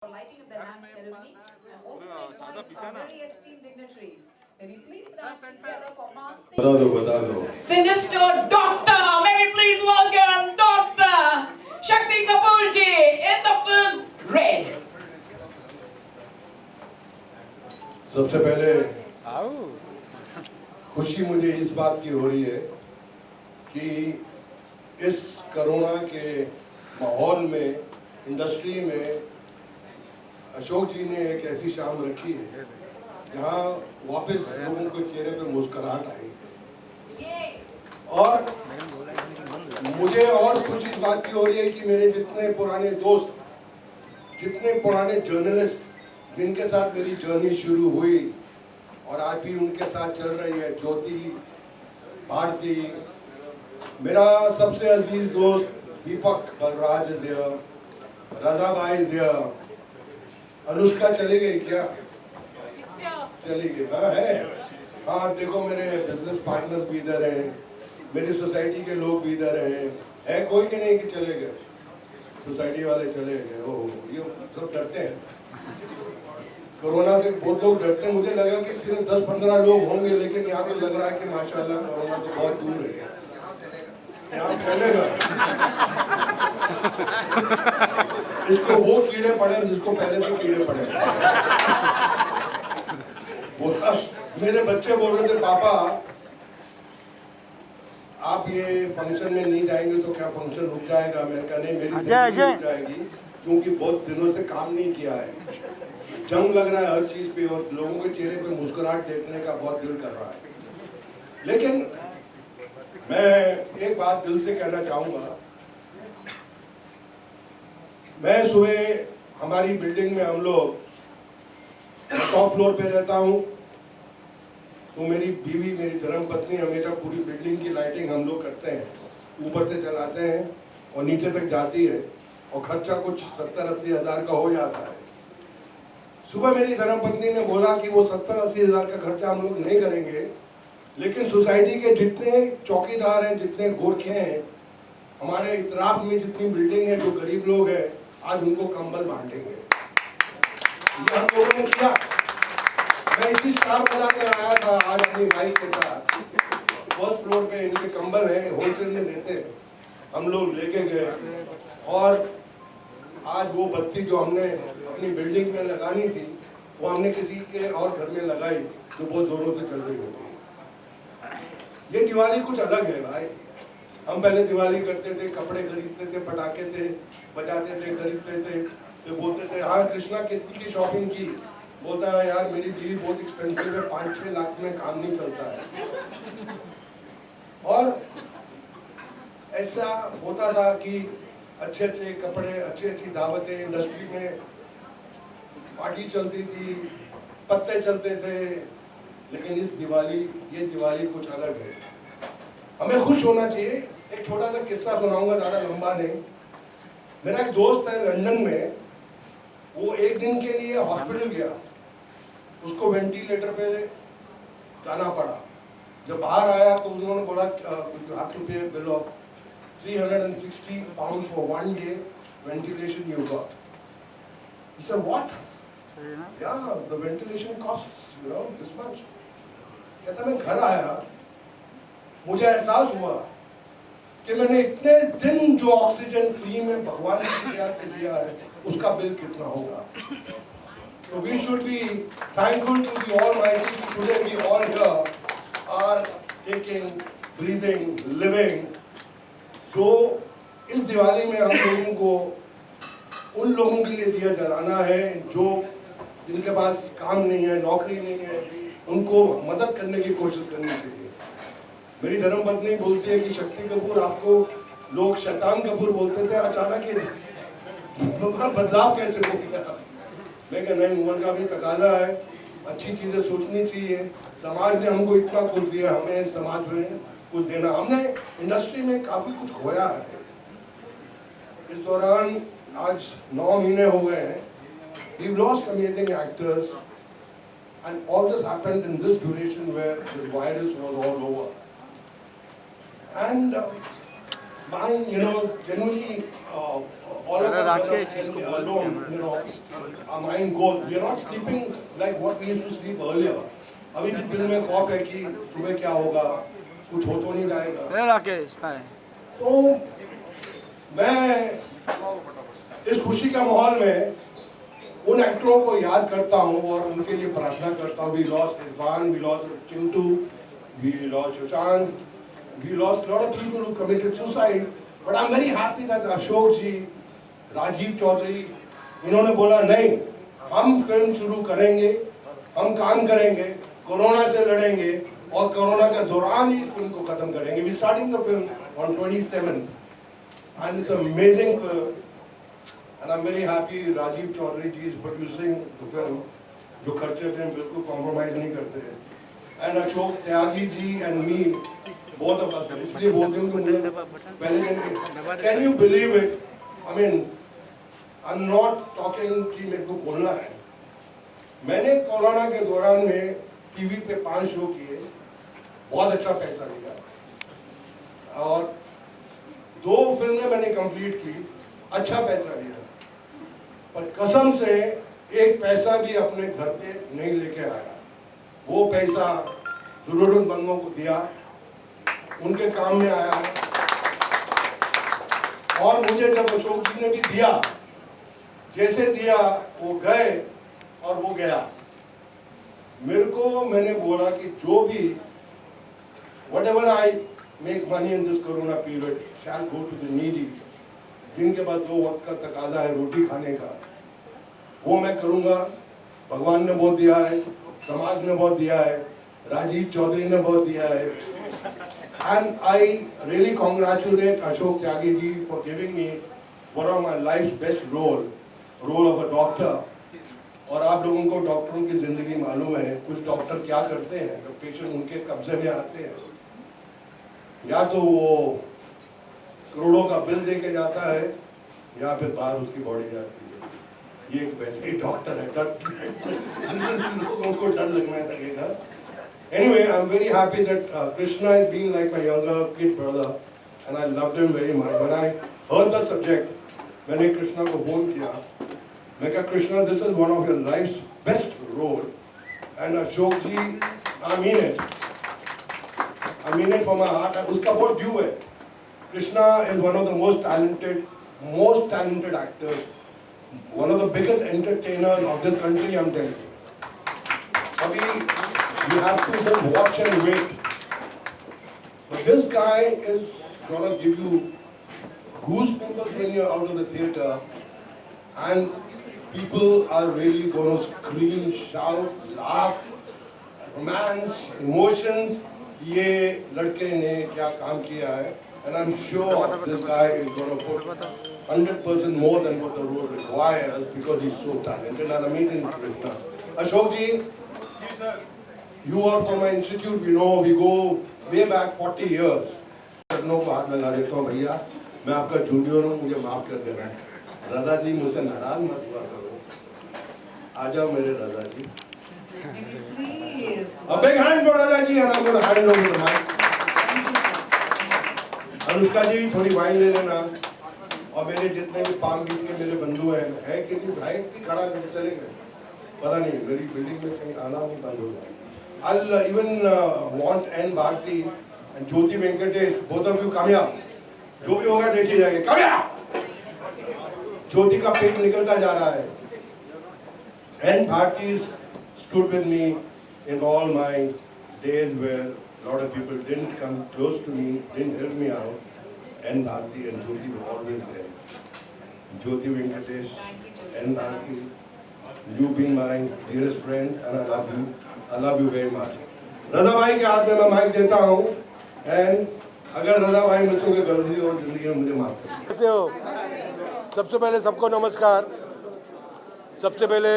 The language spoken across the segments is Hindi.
lighting of the lamp ceremony and also invite our very esteemed dignitaries. May we please put our hands together for Mansi. बता दो Sinister Doctor. May we please welcome Dr. Shakti Kapoor ji in the film Red. सबसे पहले खुशी मुझे इस बात की हो रही है कि इस कोरोना के माहौल में इंडस्ट्री में अशोक जी ने एक ऐसी शाम रखी है जहां वापस लोगों के चेहरे पे मुस्कुराहट आई है। और मुझे और खुशी इस बात की हो रही है कि मेरे जितने पुराने दोस्त, जितने पुराने जर्नलिस्ट जिनके साथ मेरी जर्नी शुरू हुई और आज भी उनके साथ चल रही है, ज्योति भारती, मेरा सबसे अजीज दोस्त दीपक बलराज इज हियर, रजा भाई इज हियर, अनुष्का चली गई क्या? चली गई? हाँ है। हाँ देखो मेरे बिजनेस पार्टनर्स भी इधर हैं, मेरी सोसाइटी के लोग भी इधर हैं। है कोई कि नहीं कि चले गए? सोसाइटी वाले चले गए। ओह ये सब डरते हैं कोरोना से, बहुत लोग डरते हैं। मुझे लगा कि सिर्फ 10-15 लोग होंगे, लेकिन यहाँ तो लग रहा है कि माशाल्लाह कोरोना तो बहुत दूर है, यहाँ फैलेगा। इसको वो कीड़े पड़े जिसको पहले से कीड़े पड़े। बोला मेरे बच्चे बोल रहे थे पापा आप ये फंक्शन में नहीं जाएंगे तो क्या फंक्शन रुक जाएगा? मैंने कहा नहीं, मेरी जिंदगी रुक जाएगी क्योंकि बहुत दिनों से काम नहीं किया है। जंग लग रहा है हर चीज पे और लोगों के चेहरे पे मुस्कुराहट देखने का बहुत दिल कर रहा है। लेकिन मैं एक बात दिल से कहना चाहूंगा। मैं सुबह हमारी बिल्डिंग में हम लोग टॉप फ्लोर पे रहता हूँ, तो मेरी बीवी, मेरी धर्मपत्नी हमेशा पूरी बिल्डिंग की लाइटिंग हम लोग करते हैं, ऊपर से चलाते हैं और नीचे तक जाती है और खर्चा कुछ 70-80 हज़ार का हो जाता है। सुबह मेरी धर्मपत्नी ने बोला कि वो 70-80 हज़ार का खर्चा हम लोग नहीं करेंगे, लेकिन सोसाइटी के जितने चौकीदार हैं, जितने गोरखे हैं, हमारे इतराफ में जितनी बिल्डिंग है, जो गरीब लोग हैं, आज उनको कंबल बांटेंगे। ये हम लोगों ने किया। मैं इसी स्टार बाजार में आया था आज अपनी वाइफ के साथ, फर्स्ट फ्लोर पे इनके कंबल हैं, होलसेल में देते हैं, हम लोग लेके गए और आज वो बत्ती जो हमने अपनी बिल्डिंग में लगानी थी वो हमने किसी के और घर में लगाई जो बहुत जोरों से चल रही होती है। ये दिवाली कुछ अलग है भाई। हम पहले दिवाली करते थे, कपड़े खरीदते थे, पटाखे थे, बजाते थे, खरीदते थे, तो बोलते थे हाँ कृष्णा कितनी की शॉपिंग की? बोलता है यार मेरी बीवी बहुत एक्सपेंसिव है, 5-6 लाख में काम नहीं चलता है। और ऐसा होता था कि अच्छे अच्छे कपड़े, अच्छी दावतें, इंडस्ट्री में पार्टी चलती थी, पत्ते चलते थे। लेकिन इस दिवाली, ये दिवाली कुछ अलग है, हमें खुश होना चाहिए। एक छोटा सा किस्सा सुनाऊंगा, ज़्यादा लंबा नहीं। मेरा एक दोस्त है लंदन में, वो एक दिन के लिए हॉस्पिटल गया, उसको वेंटिलेटर पे जाना पड़ा। जब बाहर आया तो उन्होंने बोला यू हैव टू पे bill of £360 for 1 day ventilation you got. He said, what? Yeah, the ventilation costs, this much. कहता मैं घर आया, मुझे एहसास हुआ कि मैंने इतने दिन जो ऑक्सीजन फ्री में भगवान की दया से लिया है, उसका बिल कितना होगा। So we should be thankful to the Almighty. Today we all here are taking, breathing, living. So इस दिवाली में हम लोगों को उन लोगों के लिए दिया जलाना है जो जिनके पास काम नहीं है, नौकरी नहीं है, उनको मदद करने की कोशिश करनी चाहिए। मेरी धर्मपत्नी बोलती है कि शक्ति कपूर आपको लोग शैतान कपूर बोलते थे, अचानक ये बदलाव कैसे हो गया? मैं कहा नहीं, उम्र का भी तकाजा है, अच्छी चीज़ें सोचनी चाहिए। समाज ने हमको इतना कुछ दिया, हमें समाज में कुछ देना। हमने इंडस्ट्री में काफ़ी कुछ खोया है। इस दौरान आज 9 महीने हो गए हैं। We've lost amazing actors and all this happened in this duration where this virus was all over. And mind, generally, all of us alone, our mind goes. We are not sleeping like what we used to sleep earlier. अभी भी दिल में खौफ है कि सुबह क्या होगा, कुछ हो तो नहीं जाएगा। तो मैं इस खुशी का माहौल में उन एक्टरों को याद करता हूँ और उनके लिए प्रार्थना करता हूँ। We lost Irfan, we lost Chintu, we lost Sushant, we lost a lot of people who committed suicide. But I'm very happy that Ashok जी, राजीव चौधरी, इन्होंने बोला नहीं, हम फिल्म शुरू करेंगे, हम काम करेंगे, कोरोना से लड़ेंगे और कोरोना के दौरान ही इस फिल्म को खत्म करेंगे। We starting the film on 27th and it's an amazing film. And I'm very happy Rajiv Chaudhary ji is producing the film. जो खर्चे पे बिल्कुल compromise नहीं करते हैं. And Ashok Tyagi ji and me, both of us, इसलिए बोलते हूँ कि मुझे पहले दिन can you believe it? I mean, I'm not talking कि मेरे को बोलना है. मैंने कोरोना के दौरान में टीवी पे 5 शो किए, बहुत अच्छा पैसा लिया और 2 फिल्में मैंने कंप्लीट की, अच्छा पैसा लिया। पर कसम से एक पैसा भी अपने घर पे नहीं लेके आया। वो पैसा जरूरतमंदों को दिया, उनके काम में आया। और मुझे जब अशोक जी ने भी दिया, जैसे दिया वो गए और वो गया। मैंने बोला कि जो भी whatever I make money in this corona period shall go to the needy. जिनके बाद 2 वक्त का तकाजा है रोटी खाने का, वो मैं करूँगा। भगवान ने बहुत दिया है, समाज ने बहुत दिया है, राजीव चौधरी ने बहुत दिया है। And I really congratulate Ashok Tyagi ji for giving me one of my life's best role of a doctor. और आप लोगों को डॉक्टरों की जिंदगी मालूम है, कुछ डॉक्टर क्या करते हैं जब पेशेंट उनके कब्जे में आते हैं, या तो वो करोड़ों का बिल दे के जाता है या फिर बाहर उसकी बॉडी जाती है। ये एक वैसे ही डॉक्टर है, लोगों को डर लगना लगेगा। Anyway, I'm very happy that Krishna is being like my younger kid brother and I loved him very much. When I heard the subject, मैंने कृष्णा को फोन किया, मैं कहा Krishna, this is one of your life's best role and Ashok ji, I mean it from my heart। उसका बहुत ड्यू है। Krishna is one of the most talented actors, one of the biggest entertainers of this country, I'm telling you। अभी you have to just watch and wait। But this guy is gonna give you goosebumps when you're out of the theater, and people are really gonna scream, shout, laugh, romance, emotions। ये लड़के ने क्या काम किया है, and I'm sure this guy is gonna put 100% more than what the role requires because he's so talented and amazing। Ashok ji, you are from my institute, we go way back 40 years। चरणों को हाथ लगा देता हूँ, भैया मैं आपका जूनियर हूँ, मुझे माफ कर देना। रजा जी मुझसे नाराज मत हुआ करो, आ जाओ मेरे रजा जी। A big hand for Raja ji and I'm going to hand over the mic। Anushka जी थोड़ी वाइन ले लेना और मेरे जितने भी पाम बीच के मेरे बंधु हैं, है कि नहीं भाई की खड़ा कर चले गए, पता नहीं मेरी बिल्डिंग में कहीं आना नहीं बंद हो जाए। I'll even want N Bharti and Jyoti Venkatesh, both of you come here। जो भी होगा देखी जाएगी, come here। ज्योति का पेट निकलता जा रहा है। N Bharti stood with me in all my days where a lot of people didn't come close to me, didn't help me out। N Bharti and Jyoti were always there। Jyoti Venkatesh, N Bharti, you being my dearest friends and I love you very much। रजा भाई के हाथ में मैं माइक देता हूँ and अगर रजा भाई मुझसे कोई गलती हो जिंदगी में मुझे माफ कर। कैसे हो? सबसे पहले सबको नमस्कार। सबसे पहले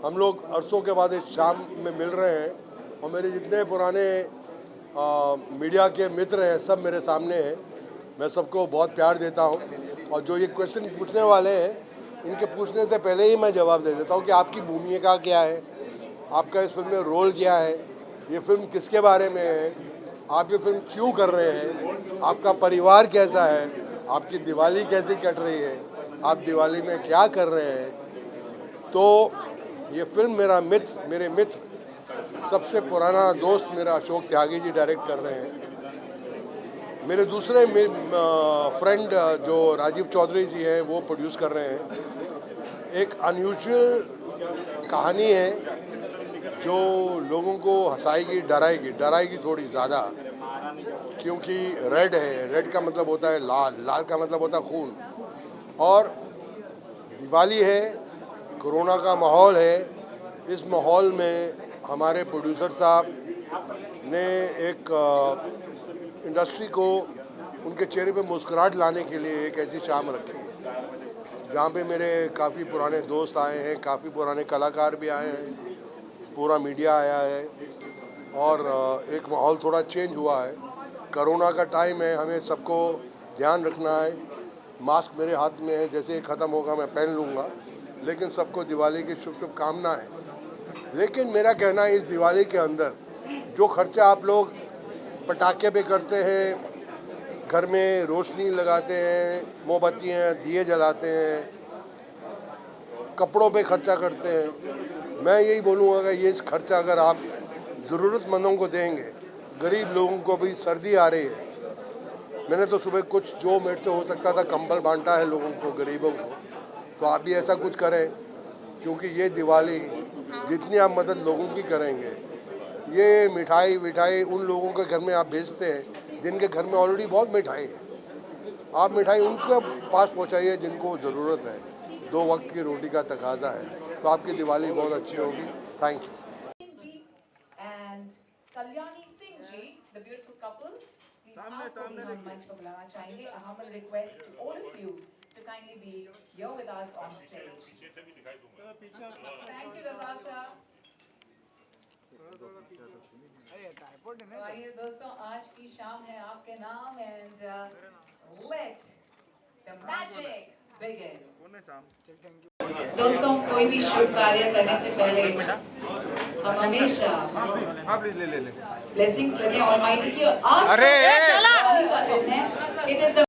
हम लोग अरसों के बाद इस शाम में मिल रहे हैं और मेरे जितने पुराने मीडिया के मित्र हैं सब मेरे सामने हैं। मैं सबको बहुत प्यार देता हूं और जो ये क्वेश्चन पूछने वाले हैं इनके पूछने से पहले ही मैं जवाब दे देता हूं कि आपकी भूमिका क्या है, आपका इस फिल्म में रोल क्या है, ये फिल्म किसके बारे में है, आप ये फिल्म क्यों कर रहे हैं, आपका परिवार कैसा है, आपकी दिवाली कैसे कट रही है, आप दिवाली में क्या कर रहे हैं। तो ये फिल्म मेरे मित्र सबसे पुराना दोस्त मेरा अशोक त्यागी जी डायरेक्ट कर रहे हैं। मेरे दूसरे फ्रेंड जो राजीव चौधरी जी हैं वो प्रोड्यूस कर रहे हैं। एक अनयूजुअल कहानी है जो लोगों को हंसाएगी, डराएगी थोड़ी ज़्यादा, क्योंकि रेड का मतलब होता है लाल का मतलब होता है खून, और दिवाली है, कोरोना का माहौल है। इस माहौल में हमारे प्रोड्यूसर साहब ने एक इंडस्ट्री को उनके चेहरे पे मुस्कुराहट लाने के लिए एक ऐसी शाम रखी है जहाँ पे मेरे काफ़ी पुराने दोस्त आए हैं, काफ़ी पुराने कलाकार भी आए हैं, पूरा मीडिया आया है, और एक माहौल थोड़ा चेंज हुआ है। कोरोना का टाइम है, हमें सबको ध्यान रखना है। मास्क मेरे हाथ में है, जैसे ही ख़त्म होगा मैं पहन लूँगा, लेकिन सबको दिवाली की शुभकामनाएं। लेकिन मेरा कहना है इस दिवाली के अंदर जो खर्चा आप लोग पटाखे पे करते हैं, घर में रोशनी लगाते हैं, मोमबत्तियाँ दिए जलाते हैं, कपड़ों पे खर्चा करते हैं, मैं यही बोलूँगा कि ये खर्चा अगर आप ज़रूरतमंदों को देंगे, गरीब लोगों को भी सर्दी आ रही है, मैंने तो सुबह कुछ जो मेरे से हो सकता था कंबल बांटा है लोगों को, गरीबों को, तो आप भी ऐसा कुछ करें, क्योंकि ये दिवाली जितनी आप मदद लोगों की करेंगे, ये मिठाई उन लोगों के घर में आप भेजते हैं जिनके घर में ऑलरेडी बहुत मिठाई है, आप मिठाई उनके पास पहुंचाइए जिनको ज़रूरत है। 2 वक्त की रोटी का तकाजा है, तो आपकी दिवाली बहुत अच्छी होगी। Thank you. And Kalyani Singh ji, the beautiful couple, please आपको भी हम मंच पर बुलाना चाहेंगे. A humble request to all of you to kindly be here with us on stage. Thank you, Raza sir. तो आइए दोस्तों, आज की शाम है आपके नाम, and let the magic begin. दोस्तों, कोई भी शुभ कार्य करने से पहले हम हमेशा ब्लेसिंग्स लेते हैं ऑलमाइटी की, और आज दिवाली का दिन है। It is the